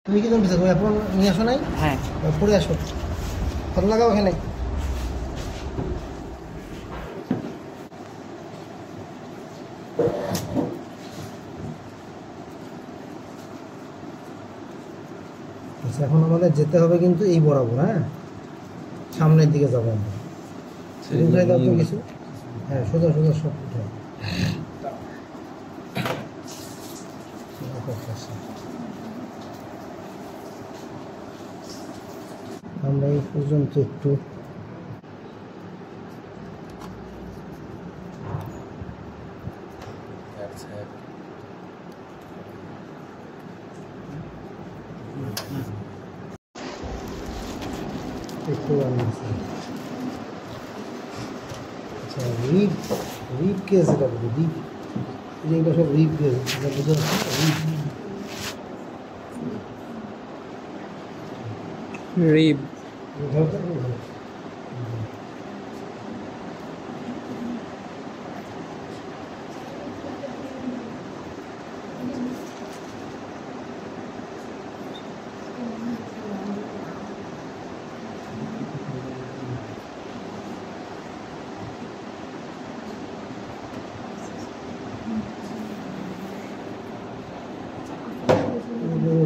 তুমি কি জানতে তুমি এখন নিয়ে আসো নাই? হ্যাঁ, পড়ে আসো, হাত লাগাও এখানে। আচ্ছা, এখন আমাদের যেতে হবে কিন্তু এই বরাবর, হ্যাঁ সামনের দিকে যাবো আমরা। উঠাই দাও তো কিছু, হ্যাঁ সোজা সোজা সব উঠাও। আমরা এই পর্যন্ত একটু আচ্ছা রিপ কেস, এটা বলি রিপ, এগুলো সব রিপ কেস, বুঝতে রিব।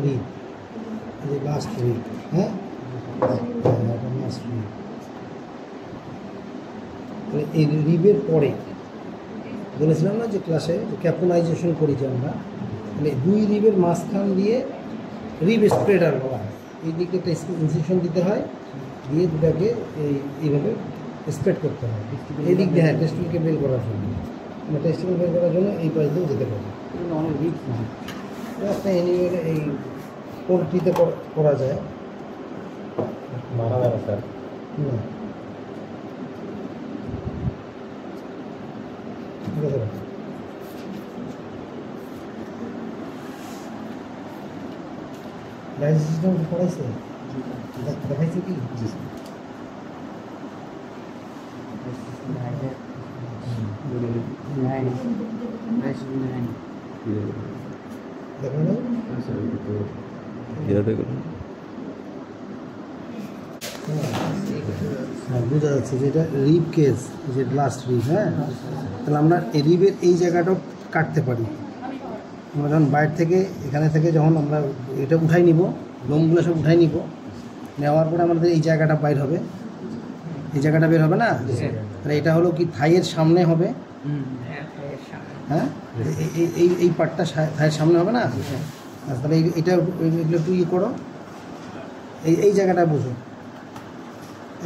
রিপ, এই লাস্ট রিপ, হ্যাঁ এই রিবের পরে বলেছিলাম না যে ক্লাসে ক্যাপোনাইজেশন করি যে আমরা, মানে দুই রিবের মাঝখান দিয়ে রিব স্প্রেডার বলা হয়। এই দিকে একটা ইনসিশন দিতে হয়, দিয়ে দুটাকে এইভাবে স্প্রেড করতে হয় এই দিক দিয়ে। হ্যাঁ, টেস্টিলকে বের করার জন্য, টেস্টিল বের করার জন্য এই পাশ দিয়েও যেতে পারে। অনেক রিব একটা অ্যানিমেল এই পোলট্রিতে করা যায়, মারা যাবে স্যার। না লাইট সিস্টেম পড়াইছে, দেখাইছে কি? দেখা নেই? হ্যাঁ, বোঝা যাচ্ছে যে এটা রিব কেস, যে লাস্ট রিব। হ্যাঁ, তাহলে আমরা এই রিবের এই জায়গাটাও কাটতে পারি। আমরা যখন বাইরে থেকে এখানে থেকে যখন আমরা এটা উঠাই নিব, লোমগুলো সব উঠাই নিব, নেওয়ার পরে আমাদের এই জায়গাটা বাইর হবে, এই জায়গাটা বের হবে না? তাহলে এটা হলো কি থাইয়ের সামনে হবে, হ্যাঁ এই পার্টটা থাইয়ের সামনে হবে না? তাহলে এটা এগুলো একটু ইয়ে করো, এই জায়গাটা বুঝো।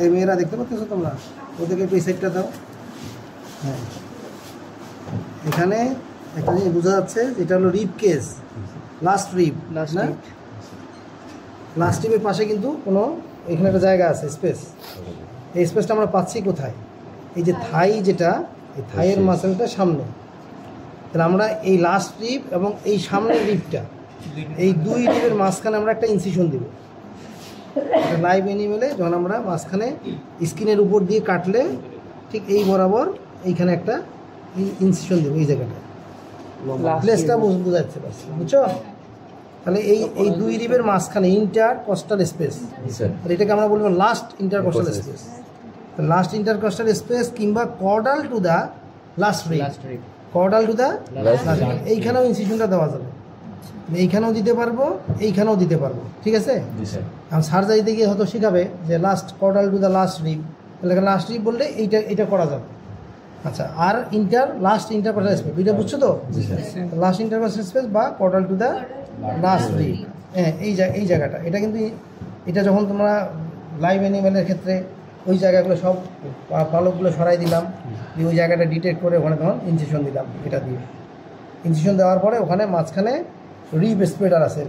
এই মেয়েরা দেখতে পাচ্ছ তোমরা, ওদেরকে একটু এই সাইডটা দাও। হ্যাঁ, এখানে একটা জিনিস বোঝা যাচ্ছে, এটা হলো রিব কেস, লাস্ট রিব না? লাস্ট রিবের পাশে কিন্তু কোনো এখানে একটা জায়গা আছে, স্পেস। এই স্পেসটা আমরা পাচ্ছি কোথায়? এই যে থাই, যেটা এই থাইয়ের মাসেলটা সামনে। তাহলে আমরা এই লাস্ট রিব এবং এই সামনের রিবটা, এই দুই রিবের মাঝখানে আমরা একটা ইনসিশন দিব। লাইভ অ্যানিমেলে যখন আমরা মাঝখানে স্কিনের উপর দিয়ে কাটলে ঠিক এই বরাবর এইখানে একটা ইনসিশন দেবো, এই জায়গাটা প্লেসটা বোঝাচ্ছে, বুঝছো? তাহলে এই দুই রিবের মাঝখানে ইন্টার কস্টাল স্পেস, আর এটাকে আমরা বলবো last intercostal space. Last intercostal space কিংবা caudal to the last rib, caudal to the last rib, এইখানেও ইনসিশনটা দেওয়া যাবে। এইখানেও দিতে পারবো, এইখানেও দিতে পারবো, ঠিক আছে? এখন সার্জারিতে গিয়ে হয়তো শেখাবে যে last caudal to the last rib, তাহলে লাস্ট রিব বললে এটা করা যাবে। আচ্ছা, আর লাস্ট ইন্টার কস্টাল স্পেস, দুইটা বুঝছো তো? লাস্ট ইন্টার কস্টাল স্পেস বা caudal to the last rib, হ্যাঁ এই জায়গাটা। এটা কিন্তু এটা যখন তোমরা লাইভ অ্যানিমেলের ক্ষেত্রে ওই জায়গাগুলো সব পালকগুলো সরাই দিলাম, দিয়ে ওই জায়গাটা ডিটেক্ট করে ওখানে তখন ইনসিশন দিলাম। এটা দিয়ে ইনসিশন দেওয়ার পরে ওখানে মাঝখানে রিব স্প্রেডার আছে,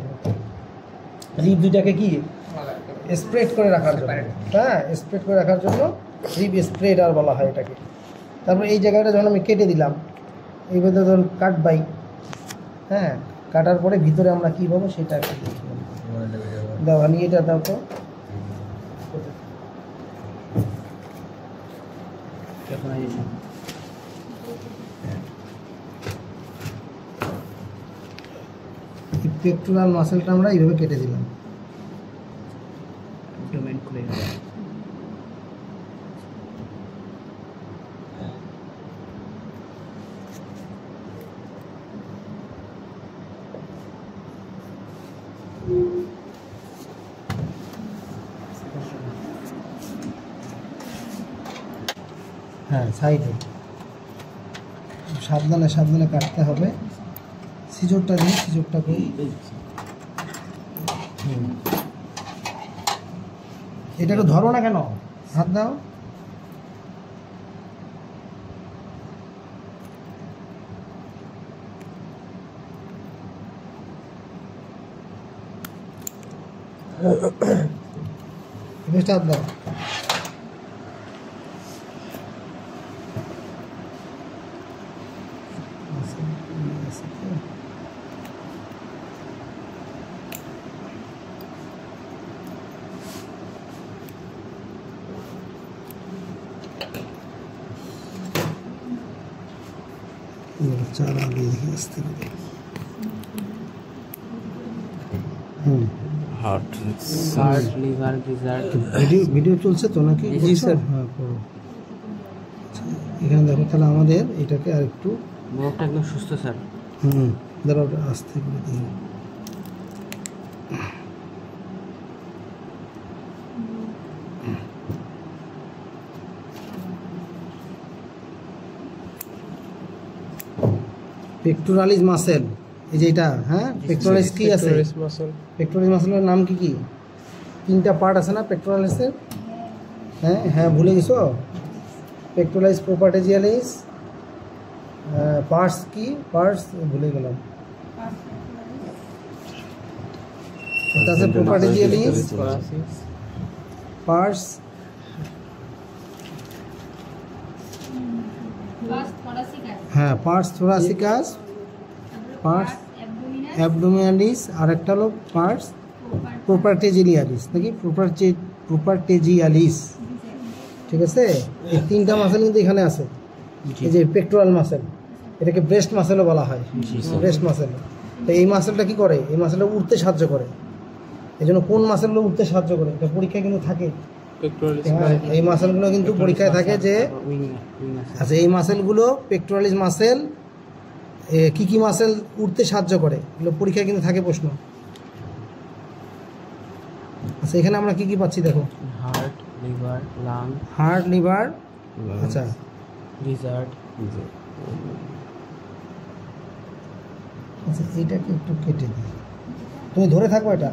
রিব দুইটাকে কি স্প্রেড করে রাখার জন্য, হ্যাঁ স্প্রেড করে রাখার জন্য রিব স্প্রেডার বলা হয় এটাকে। তারপর এই জায়গাটা যখন আমি কেটে দিলাম, এইভাবে ধরুন কাট বাই, হ্যাঁ কাটার পরে ভিতরে আমরা কী পাবো সেটা একটু দেখি। দাও আমি এটা দাও তো, পেক্টোরাল মাসেলটা আমরা এইভাবে কেটে দিলাম। ডোমেন খুলে গেল। হ্যাঁ, সাইডে সাবধানে সাবধানে কাটতে হবে। সিজরটা দিই, সিজরটা কই? এটা একটু ধরো না কেন, হাত দাও। বেশটা হাত দাও। চারা দিয়ে দেখি আসতে হবে। Heart liver geyser. ভিডিও চলছে তো নাকি? জি স্যার। হ্যাঁ, করো। এখানে দেখো, তাহলে আমাদের এটাকে আর একটু মুখটা একদম সুস্থ স্যার। দাঁড়াও, ওটা আস্তে করে দিই। পেক্টোরালিস মাসেল, এই যে এটা, হ্যাঁ পেক্টোরালিস কি আছে? পেক্টোরালিস মাসেলের নাম কি কি? 3টা পার্ট আছে না পেক্টোরালিসের? হ্যাঁ হ্যাঁ, ভুলে গেছো? পেক্টোরালিস প্রোপার্টেজিয়ালিস, পার্টস কি? পার্টস ভুলে গেলাম। এটা আছে প্রোপার্টেজিয়ালিস, পার্টস, হ্যাঁ পার্টস থোরাসিকাস, পার্টস অ্যাবডোমিনালিস, আর একটা হলো পার্টস প্রোপার্টেজিয়ালিস নাকি প্রোপার্টেজিয়ালিস। ঠিক আছে, এই 3টা মাসেল কিন্তু এখানে আছে। এই যে পেক্টোরাল মাসেল, এটাকে ব্রেস্ট মাসেলও বলা হয়, ব্রেস্ট মাসেল। তো এই মাসেলটা কি করে? এই মাসেলটা উঠতে সাহায্য করে। এই জন্য কোন মাসেলগুলো উঠতে সাহায্য করে এটা পরীক্ষায় কিন্তু থাকে। এই মাসেলগুলো কিন্তু পরীক্ষায় থাকে যে, আচ্ছা এই মাসেলগুলো পেক্টোরালিস মাসেল কি কি মাসেল উঠতে সাহায্য করে, এগুলো পরীক্ষায় কিন্তু থাকে প্রশ্ন। আচ্ছা এখানে আমরা কি কি পাচ্ছি দেখো? Heart liver lung. Heart liver, আচ্ছা গিজার্ড। আচ্ছা এইটাকে একটু কেটে দিই, তুমি ধরে থাকো এটা।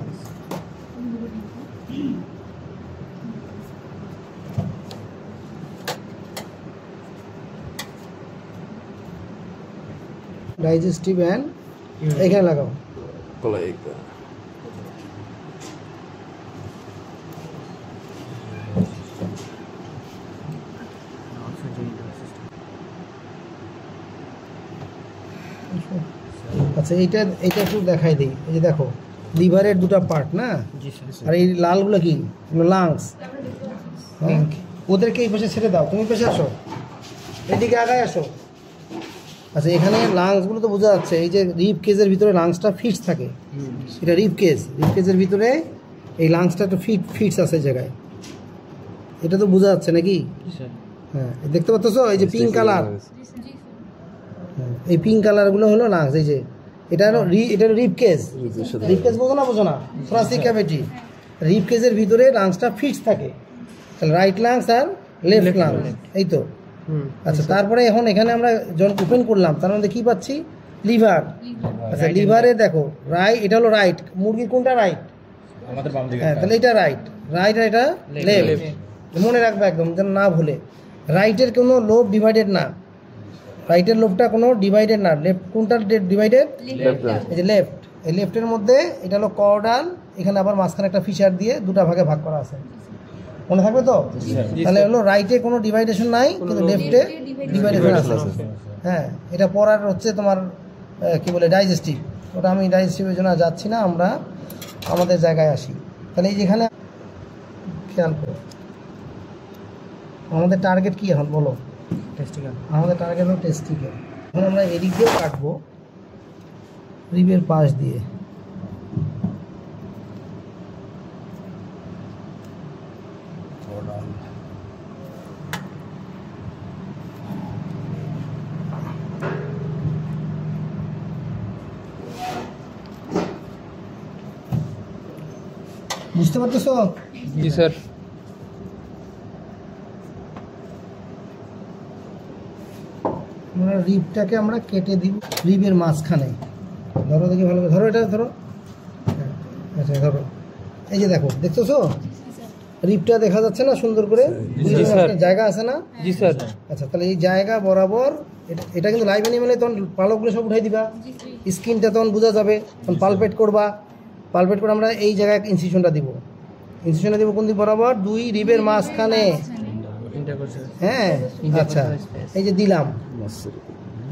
ডাইজেস্টিভ অ্যান্ড এখানে লাগাও। আচ্ছা এইটা একটু দেখাই দিই। এই যে দেখো, লিভারের 2টা পার্ট না, আর এই লালগুলো কি? লাংস। ওদেরকে এই পাশে ছেড়ে দাও, তুমি পেশে আসো, এদিকে আগায় আসো। আচ্ছা এখানে লাংসগুলো তো বোঝা যাচ্ছে, এই যে রিব কেজের ভিতরে লাংসটা ফিটস থাকে, এটা রিব কেজের ভিতরে এই লাংসটা একটু ফিটস আছে জায়গায়, এটা তো বোঝা যাচ্ছে নাকি? হ্যাঁ দেখতে পাচ্ছ, এই যে পিঙ্ক কালার, এই পিঙ্ক কালারগুলো হলো লাংস। এই যে এটা হলো রিব কেজ বোঝো না? থোরাসিক ক্যাভিটি, রিব কেজের ভিতরে লাংসটা ফিটস থাকে, তাহলে রাইট লাংস আর লেফট লাংস, এই তো। আচ্ছা তারপরে এখন এখানে আমরা যখন ওপেন করলাম তার মধ্যে কি পাচ্ছি? লিভার। আচ্ছা লিভারে দেখো রাইট, এটা হলো রাইট, মুরগির কোনটা রাইট? হ্যাঁ তাহলে এটা রাইট, আর এটা লেফট। মনে রাখবে একদম যেন না ভুলে, রাইটের কোনো লোব ডিভাইডেড না, রাইটের লোবটা কোনো ডিভাইডেড না। লেফট কোনটা ডিভাইডেড? এই যে লেফট, এই লেফটের মধ্যে এটা হলো কর্ডাল, এখানে আবার মাঝখানে একটা ফিশার দিয়ে 2টা ভাগে ভাগ করা আছে, মনে থাকবে তো? তাহলে হলো রাইটে কোনো ডিভাইডেশন নাই, কিন্তু লেফটে ডিভাইডেশন আছে। হ্যাঁ এটা পড়ার হচ্ছে তোমার কি বলে ডাইজেস্টিভ, ওটা আমি ডাইজেস্টিভের জন্য যাচ্ছি না, আমরা আমাদের জায়গায় আসি। তাহলে এই যেখানে খেয়াল করো, আমাদের টার্গেট কি এখন বলো? টেস্টিকেল। আমাদের টার্গেট হলো টেস্টিকেল। এখন আমরা এদিক দিয়েও কাটবো, রিবের পাশ দিয়ে। বুঝতে পারতেছো? জি স্যার। আমরা রিবটাকে আমরা কেটে দিব রিবের মাঝখানে। ধরো দেখি ভালো করে, ধরো এটা ধরো। আচ্ছা ধরো, এই যে দেখো, দেখতেছো রিবটা দেখা যাচ্ছে না সুন্দর করে? জায়গা আছে না? জি স্যার। আচ্ছা, তাহলে এই জায়গা বরাবর এটা কিন্তু লাইভ অ্যানিমেলে তখন পালকগুলো সব উঠাই দিবা, স্কিনটা তখন বোঝা যাবে, তখন পালপেট করবা। পালপেট করে আমরা এই জায়গায় ইনসিশনটা দিব। ইনসিশনটা দিব কোন দিক বরাবর? দুই রিবের মাঝখানে। হ্যাঁ, আচ্ছা এই যে দিলাম।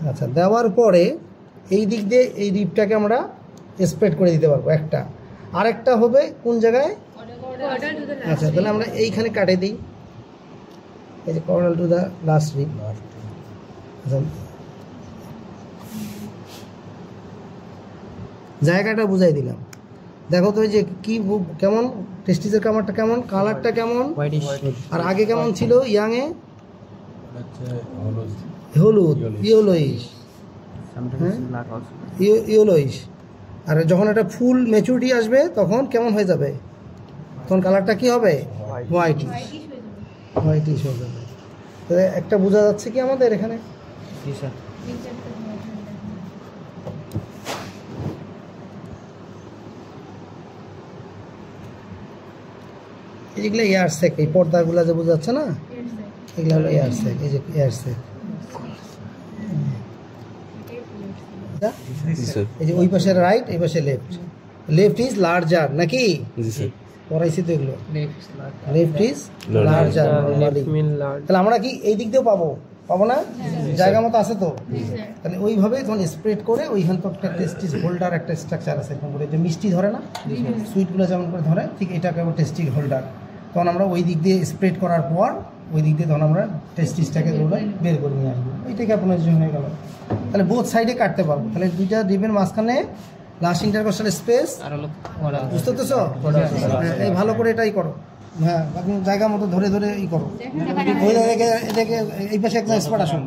আচ্ছা, দেওয়ার পরে এই দিক দিয়ে এই রিবটাকে আমরা স্প্রেড করে দিতে পারবো একটা। আরেকটা হবে কোন জায়গায়? আচ্ছা, তাহলে আমরা এইখানে কাটে দিই, এই যে কর্নাল টু দ্য লাস্ট রিব। আচ্ছা, জায়গাটা বুঝাই দিলাম। দেখো তো যে কি কেমন টেস্টিসের কামারটা, কেমন কালারটা, কেমন আর আগে কেমন ছিল? ইয়াংয়ে হলুদ, ইয়েলোইশ, ইয়েলোইশ। আর যখন এটা ফুল ম্যাচুরিটি আসবে তখন কেমন হয়ে যাবে? তখন কালারটা কি হবে? হোয়াইটিশ, হোয়াইটিশ হয়ে যাবে। তো একটা বোঝা যাচ্ছে কি আমাদের এখানে? জি স্যার। এইগুলো এয়ার সেক, এই পর্দাগুলো যে বোঝা যাচ্ছে না, এগুলো হলো এয়ার সেক। এই যে এয়ার সেক, এই যে ওই পাশে রাইট, এই পাশে লেফট। লেফট ইজ লার্জার নাকি? পড়াইছি তো এগুলো। Left is larger. তাহলে আমরা কি এই দিক দিয়েও পাবো? পাবো না? জায়গা মতো আছে তো? তাহলে ওইভাবে যখন স্প্রেড করে ওইখান তো একটা টেস্টিস হোল্ডার, একটা স্ট্রাকচার আছে এরকম করে, যে মিষ্টি ধরে না, সুইটগুলো যেমন করে ধরে, ঠিক এটাকে আবার টেস্টিস হোল্ডার। তখন আমরা ওই দিক দিয়ে স্প্রেড করার পর ওই দিক দিয়ে তখন আমরা টেস্টিসটাকে বের করে নিয়ে আসবো। এইটাকে আপনার জন্য হয়ে গেল। তাহলে বোথ সাইডে কাটতে পারবো। তাহলে দুইটা রিবের মাঝখানে লাস্ট ইন্টারকোস্টাল স্পেস, বুঝতে পারছো? এই ভালো করে এটাই করো। হ্যাঁ, আপনি জায়গা মতো ধরে ধরে ই করো। ওই এটাকে এই পাশে একদম স্পট আসুন,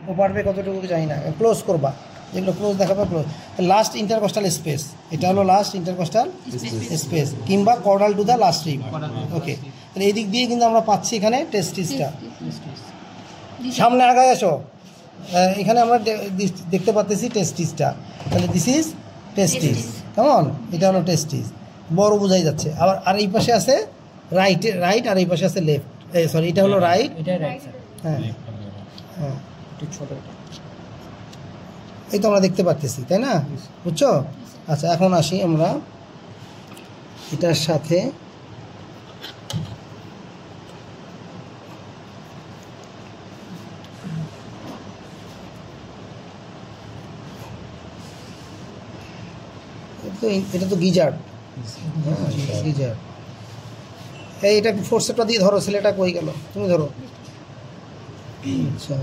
ও পারবে কতটুকু জানি না। ক্লোজ করবা, যেগুলো ক্লোজ দেখাবে ক্লোজ। লাস্ট ইন্টারকোস্টাল স্পেস, এটা হলো লাস্ট ইন্টারকোস্টাল স্পেস কিংবা caudal to the last rib. Okay, তাহলে এই দিক দিয়ে কিন্তু আমরা পাচ্ছি এখানে টেস্টিসটা। সামনে আগায় আসো, এখানে আমরা দেখতে পাচ্ছি টেস্টিসটা। তাহলে দিস ইজ টেস্টিস, কেমন? এটা হলো টেস্টিস, বড় বোঝাই যাচ্ছে। আবার আর এই পাশে আছে রাইট, আর এই পাশে আছে লেফট। সরি, এটা হলো রাইট। হ্যাঁ হ্যাঁ, এই তো আমরা দেখতে পাচ্ছি, তাই না? বুঝছো? আচ্ছা, এখন আসি আমরা এটার সাথে এটা তো গিজার। গিজার, এটা ফোর্সেপটা দিয়ে ধরো, ছেলেটা কই গেল? তুমি ধরো। আচ্ছা,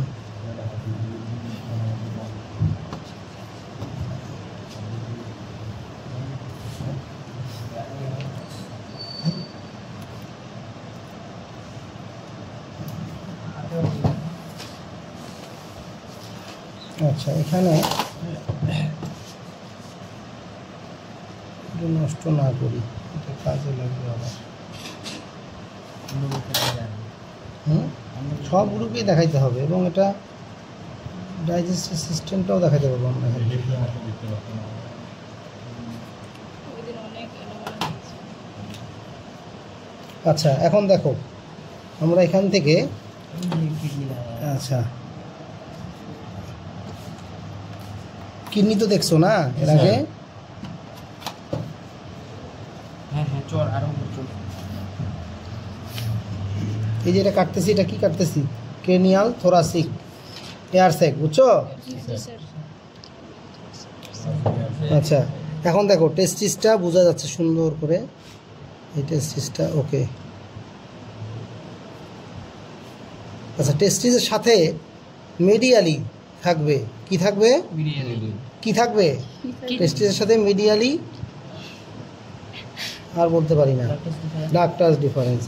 আচ্ছা এখানে নষ্ট না করি, এটা কাজে লাগবে আবার। সব গ্রুপেই দেখাইতে হবে এবং এটা ডাইজেস্টিভ সিস্টেমটাও দেখাতে পারবো আমরা। আচ্ছা, এখন দেখো আমরা এখান থেকে, আচ্ছা কিডনি তো দেখছো না এর আগে? এই যে এটা কাটতেছি, এটা কি কাটতেছি? ক্রেনিয়াল থোরাসিক এয়ার স্যাক, বুঝছো? আচ্ছা, এখন দেখো টেস্টিসটা বোঝা যাচ্ছে সুন্দর করে, এই টেস্টিসটা। ওকে, আচ্ছা টেস্টিসের সাথে মিডিয়ালি থাকবে, কি থাকবে? কি থাকবে টেস্টিসের সাথে? মিডিয়ালি, আর বলতে পারি না, ডাক্টার্স ডিফারেন্স।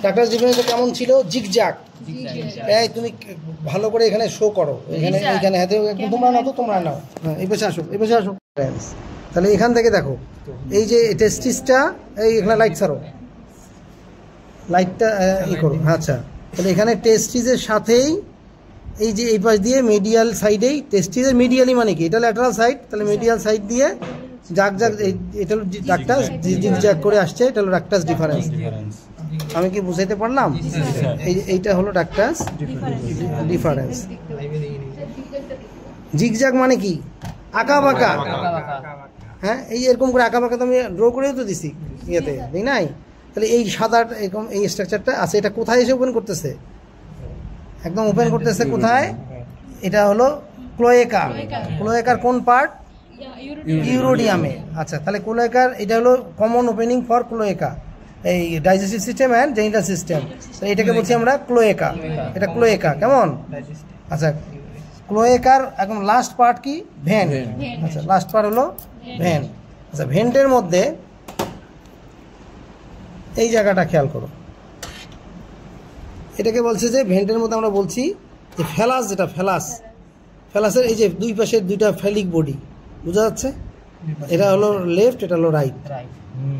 ডাক্টারস ডিফারেন্সটা কেমন ছিল? জিগজ্যাগ। এই তুমি ভালো করে এখানে শো করো, এখানে হাতে তোমরা নাও, তো তোমরা নাও, হ্যাঁ এই পাশে আসো, এই পাশে আসো। তাহলে এখান থেকে দেখো এই যে টেস্টিসটা, এই এখানে লাইট ছাড়ো, লাইটটা ই করো, আচ্ছা। তাহলে এখানে টেস্টিসের সাথেই এই যে এই পাশ দিয়ে মিডিয়াল সাইডেই, টেস্টিসের মিডিয়ালি মানে কি, এটা ল্যাটারাল সাইড, তাহলে মিডিয়াল সাইড দিয়ে জাগ এটা হলো ডাক্টাস জিগজ্যাগ করে আসছে, এটা হলো ডাক্টাস ডিফারেন্স। আমি কি বুঝাইতে পারলাম? এইটা হলো ডাক্টাস ডিফারেন্স। জিগজ্যাগ মানে কি? আঁকা বাঁকা। হ্যাঁ, এই এরকম করে আঁকা বাঁকা তো আমি ড্র করেও তো দিছি ইয়েতে, তাই নাই? তাহলে এই সাদা এরকম এই স্ট্রাকচারটা আছে, এটা কোথায় এসে ওপেন করতেছে? একদম ওপেন করতেছে কোথায়? এটা হলো ক্লোয়েকা। ক্লোয়েকার কোন পার্ট? ইউরোডিয়ামে। আচ্ছা, তাহলে ক্লোয়েকার এটা হলো কমন ওপেনিং ফর ক্লোয়েকা, এই digestive system and genital system. এটাকে বলছি আমরা ক্লোয়েকা, এটা ক্লোয়েকা। কেমন? আচ্ছা, ক্লোয়েকার এখন লাস্ট পার্ট কি? ভেন। আচ্ছা, লাস্ট পার্ট হলো ভেন। আচ্ছা, ভেন্টের মধ্যে এই জায়গাটা খেয়াল করো, এটাকে বলছে যে ভেন্টের মধ্যে আমরা বলছি যে ফ্যালাস, যেটা ফ্যালাসের এই যে দুই পাশের দুইটা ফ্যালিক বডি, বোঝা যাচ্ছে? এটা হলো লেফট, এটা হলো রাইট,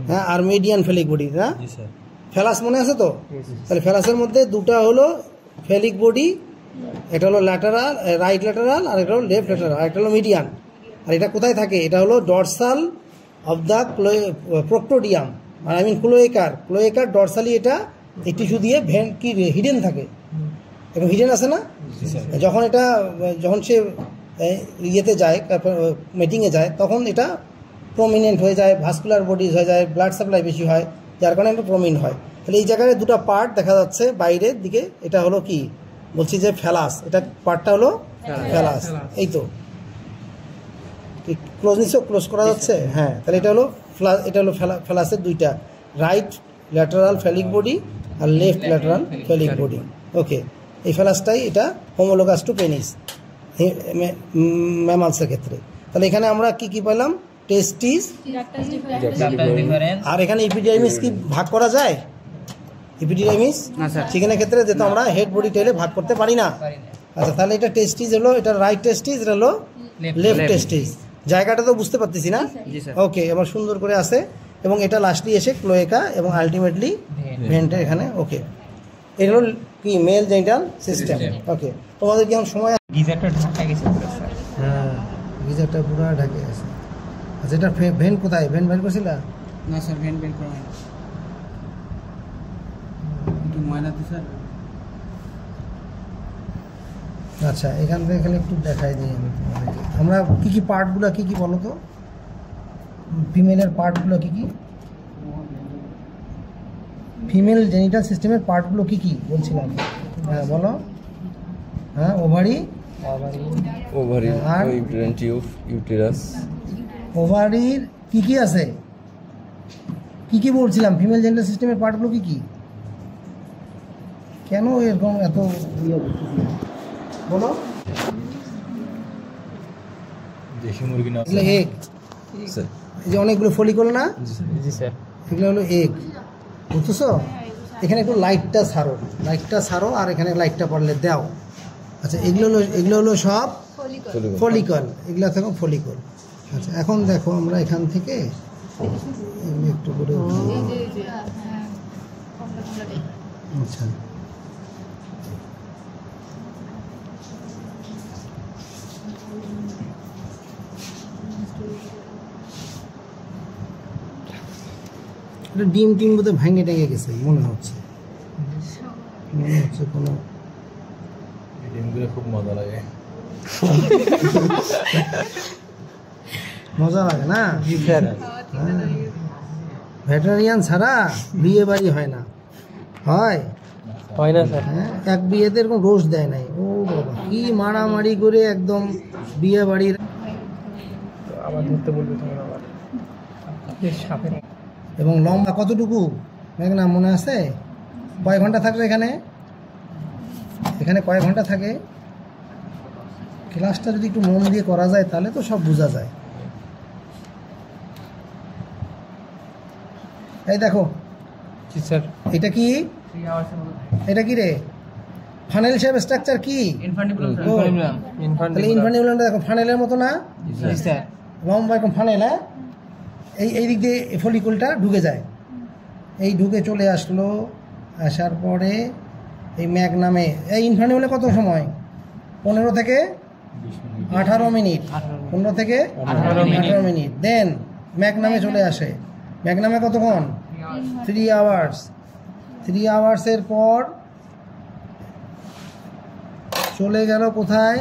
হ্যাঁ, আর মিডিয়ান ফ্যালিক বডি, না? ফ্যালাস মনে আছে তো? তাহলে ফ্যালাসের মধ্যে দুটা হলো ফ্যালিক বডি, এটা হলো ল্যাটারাল, রাইট ল্যাটারাল, আর এটা হলো লেফট ল্যাটারাল, আর এটা হলো মিডিয়ান। আর এটা কোথায় থাকে? এটা হলো ডরসাল অফ দ্য প্রক্টোডিয়াম, আর আই মিন ক্লোয়েকার ডরসালি, এটা এই টিস্যু দিয়ে ভেন কি হিডেন থাকে, এবং হিডেন আছে না? যখন সে ইয়েতে যায়, মেটিংয়ে যায়, তখন এটা প্রমিনেন্ট হয়ে যায়, ভাস্কুলার বডিজ হয়ে যায়, ব্লাড সাপ্লাই বেশি হয়, যার কারণে এটা প্রমিনেন্ট হয়। তাহলে এই জায়গায় দুটো পার্ট দেখা যাচ্ছে বাইরের দিকে, এটা হলো কি বলছি যে ফ্যালাস, এটা পার্টটা হলো ফ্যালাস। এই তো ক্লোজ করা যাচ্ছে, হ্যাঁ। তাহলে এটা হলো ফ্যালাসের দুইটা, রাইট ল্যাটারাল ফ্যালিক বডি আর লেফট ল্যাটারাল ফ্যালিক বডি। ওকে, এই ফ্যালাসটাই এটা হোমোলোগাস টু পেনিস ম্যামালসের ক্ষেত্রে। তাহলে এখানে আমরা কি কি পেলাম? টেস্টিস, আর এখানে ইপিডিডাইমিস কি ভাগ করা যায়? ইপিডিডাইমিস চিকেনের ক্ষেত্রে যেহেতু আমরা হেড বডি টেলে ভাগ করতে পারি না। আচ্ছা, তাহলে এটা টেস্টিস হলো, এটা রাইট টেস্টিস, এটা হলো লেফট টেস্টিস। জায়গাটা তো বুঝতে পারতেছি না? ওকে, এবার সুন্দর করে আসে, এবং এটা লাস্টলি এসে ক্লোয়েকা, এবং আলটিমেটলি ভেন্টে এখানে। ওকে, এটা হলো কি মেল জেনিটাল সিস্টেম। ওকে, তোমাদের কি এখন সময়? গিজারটা ঢাকা গেছে পুরো স্যার। হ্যাঁ, গিজারটা পুরো ঢাকে আছে। আচ্ছা, এটা ভেন কোথায়? ভেন বের করছিলা? না স্যার, ভেন বের করা হয়নি, একটু ময়লা তো স্যার। আচ্ছা, এখান থেকে খালি একটু দেখাই দিই আমি তোমাদেরকে। আমরা কী কী পার্টগুলো কী কী বলো তো? ফিমেলের পার্টগুলো কী কী? ফিমেল জেনিটাল সিস্টেমের পার্টগুলো কী কী বলছিলাম? হ্যাঁ বলো। হ্যাঁ, ওভারি, আর ইউটেরাইন টিউব, ইউটেরাস। ওভারির কী কী আছে? কী কী বলছিলাম? ফিমেল জেনিটাল সিস্টেমের পার্টগুলো কী কী? কেন এরকম এত ইয়ে বলো? দেশি মুরগি না, এগুলো এগ, এই যে অনেকগুলো ফলিকল না? জি স্যার। এগুলো হলো এগ, বুঝতেছো? এখানে একটু লাইটটা ছাড়ো, আর এখানে লাইটটা পড়লে দাও। আচ্ছা, এগুলো হলো সব ফলিকল, এগুলো থেকে ফলিকল। আচ্ছা, এখন দেখো আমরা এখান থেকে এগুলো একটু করে, আচ্ছা ডিম টিম বোধহয় ভেঙে টেঙে গেছে মনে হচ্ছে কোনো। ডিমগুলো খুব মজা লাগে, মজা লাগে না? ভেটেরিয়ান ছাড়া বিয়ে বাড়ি হয় না, হয় না স্যার। হ্যাঁ, এক বিয়েতে এরকম রোজ দেয় নাই। ও বাবা, কি মারামারি করে একদম বিয়ে বাড়ির। আবার ধরতে বলবে তোমার, আবার সাপের। এবং লম্বা কতটুকু না মনে আছে? কয় ঘন্টা থাকবে এখানে? কয় ঘন্টা থাকে? ক্লাসটা যদি একটু মন দিয়ে করা যায় তাহলে তো সব বোঝা যায়। এই দেখো, জি স্যার। এটা কি? এটা কি রে? ফানেল শেপ স্ট্রাকচার কি? ইনফান্ডিবুলাম। তাহলে ইনফান্ডিবুলামটা দেখো ফানেলের মতো না, জি স্যার। লম্বা এরকম ফানেল। হ্যাঁ, এই দিক দিয়ে ফলিকুলটা ঢুকে যায়, এই ঢুকে চলে আসলো। আসার পরে এই ম্যাগনামে এই ইনফান্ডিবুলে কত সময়? 15 থেকে 18 মিনিট। 15 থেকে 18 মিনিট। দেন ম্যাগনামে চলে আসে। ম্যাগনামে কতক্ষণ? 3 আওয়ার্স। 3 আওয়ার্সের পর চলে গেল কোথায়?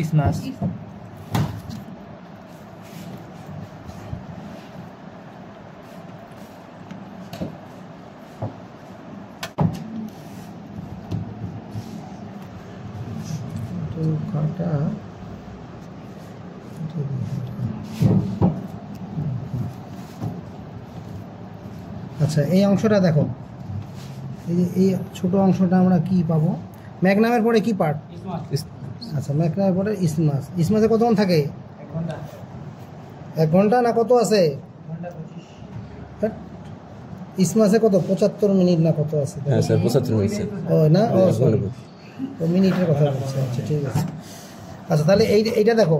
ইসমাস। কাটা আচ্ছা, এই অংশটা দেখো, এই যে এই ছোট অংশটা আমরা কি পাবো? ম্যাগনামের পরে কি পার্ট? আচ্ছা, ম্যাগনামের পরে ইসমাস। ইসমাসে কতক্ষণ থাকে? 1 ঘন্টা না কত আছে? ইসমাসে কত 75 মিনিট না কত আছে? হ্যাঁ স্যার 75 মিনিট স্যার। ও না, ও সরি, তো মিনিটের কথা বলছে। আচ্ছা ঠিক আছে। আচ্ছা তাহলে এইটা দেখো,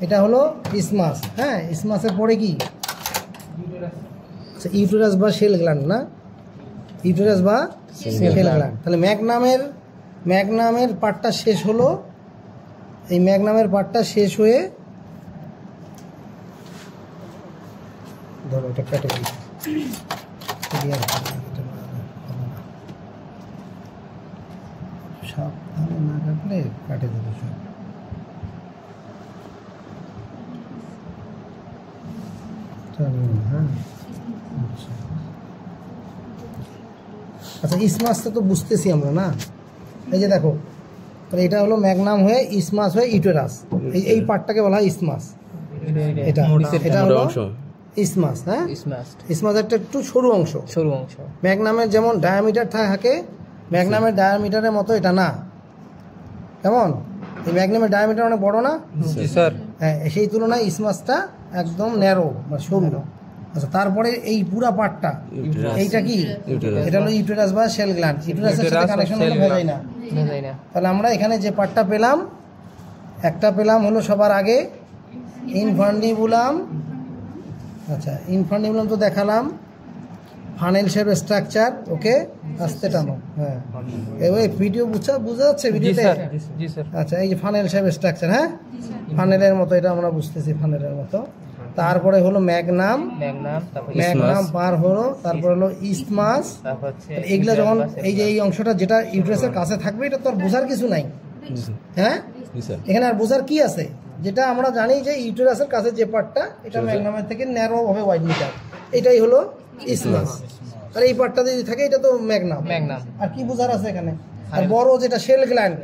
এটা হলো ইসমাস। হ্যাঁ, ইসমাসের পরে কি? আচ্ছা, ইউটেরাস বা সেল গ্ল্যান্ড না, ইউটেরাস বা সেল গ্ল্যান্ড। তাহলে ম্যাগনামের পার্টটা শেষ হলো। এই ম্যাগনামের পার্টটা শেষ হয়ে ধরো এটা কেটে দিই, সাবধানে না কাটলে কাটে দেবে সব। হ্যাঁ, আচ্ছা ইসমাসটা তো বুঝতেছি আমরা না। এই যে দেখো, তাহলে এটা হলো ম্যাগনাম হয়ে ইসমাস হয়ে ইউটেরাস। এই পার্টটাকে বলা হয় ইসমাস। এটা হলো ইসমাস। হ্যাঁ, ইসমাস একটা একটু সরু অংশ। ম্যাগনামের যেমন ডায়ামিটার থাকে, ম্যাগনামের ডায়ামিটারের মতো এটা না। কেমন? এই ম্যাগনামের ডায়ামিটার অনেক বড় না স্যার? হ্যাঁ, সেই তুলনায় ইসমাসটা একদম ন্যারো বা সরু। আচ্ছা, তারপরে এই পুরা পার্টটা এইটা কি? এটা হলো ইউটেরাস বা সেল গ্ল্যান্ড। ইউটেরাসের সাথে কানেকশন হলে বোঝাই না। তাহলে আমরা এখানে যে পার্টটা পেলাম, একটা পেলাম হলো সবার আগে ইনফান্ডিবুলাম। আচ্ছা, ইনফান্ডিবুলাম তো দেখালাম, ফানেল শেপ স্ট্রাকচার। ওকে, আস্তে টানো। হ্যাঁ, এবার ভিডিও বোঝা যাচ্ছে ভিডিওতে? আচ্ছা, এই যে ফানেল শেপ স্ট্রাকচার। হ্যাঁ, ফানেলের মতো, এটা আমরা বুঝতেছি ফানেলের মতো। তারপরে হলো ম্যাগনাম পার হলো, তারপর হলো ইসমাস। এগুলা যখন এই যে এই অংশটা যেটা ইউটেরাসের কাছে থাকবে, এটা তো আর বোঝার কিছু নাই। হ্যাঁ, এখানে আর বোঝার কি আছে? যেটা আমরা জানি যে ইউটেরাসের কাছে যে পার্টটা, এটা ম্যাগনামের থেকে ন্যারো হবে ওয়াইড মিটার, এটাই হলো ইসমাস। আর এই পার্টটা যদি থাকে, এটা তো ম্যাগনাম। আর কি বোঝার আছে এখানে? আর বড় যেটা সেল গ্ল্যান্ড,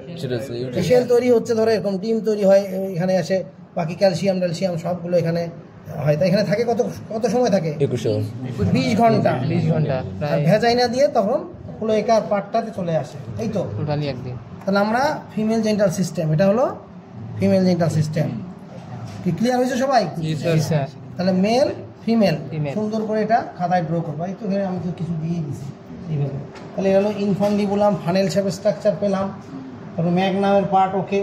সেল তৈরি হচ্ছে, ধরো এরকম ডিম তৈরি হয়, এখানে আসে বাকি ক্যালসিয়াম ট্যালসিয়াম সবগুলো এখানে হয়। তাই এখানে থাকে কত সময় থাকে? 20 ঘন্টা। আর ভেজাইনা দিয়ে তখন ক্লোয়েকার পার্টটাতে চলে আসে, এই তো টোটালি একদিন। তাহলে আমরা ফিমেল জেন্টাল সিস্টেম, এটা হলো ফিমেল জেন্টাল সিস্টেম। কি ক্লিয়ার হয়েছে সবাই? তাহলে মেল ফিমেল সুন্দর করে এটা খাতায় ড্র করবো। এই তো এখানে আমি তো কিছু দিয়ে দিছি এইভাবে। তাহলে এটা হলো ইনফান্ডিবুলাম, ফানেল শেপ স্ট্রাকচার পেলাম, তারপর ম্যাগনামের পার্ট। ওকে।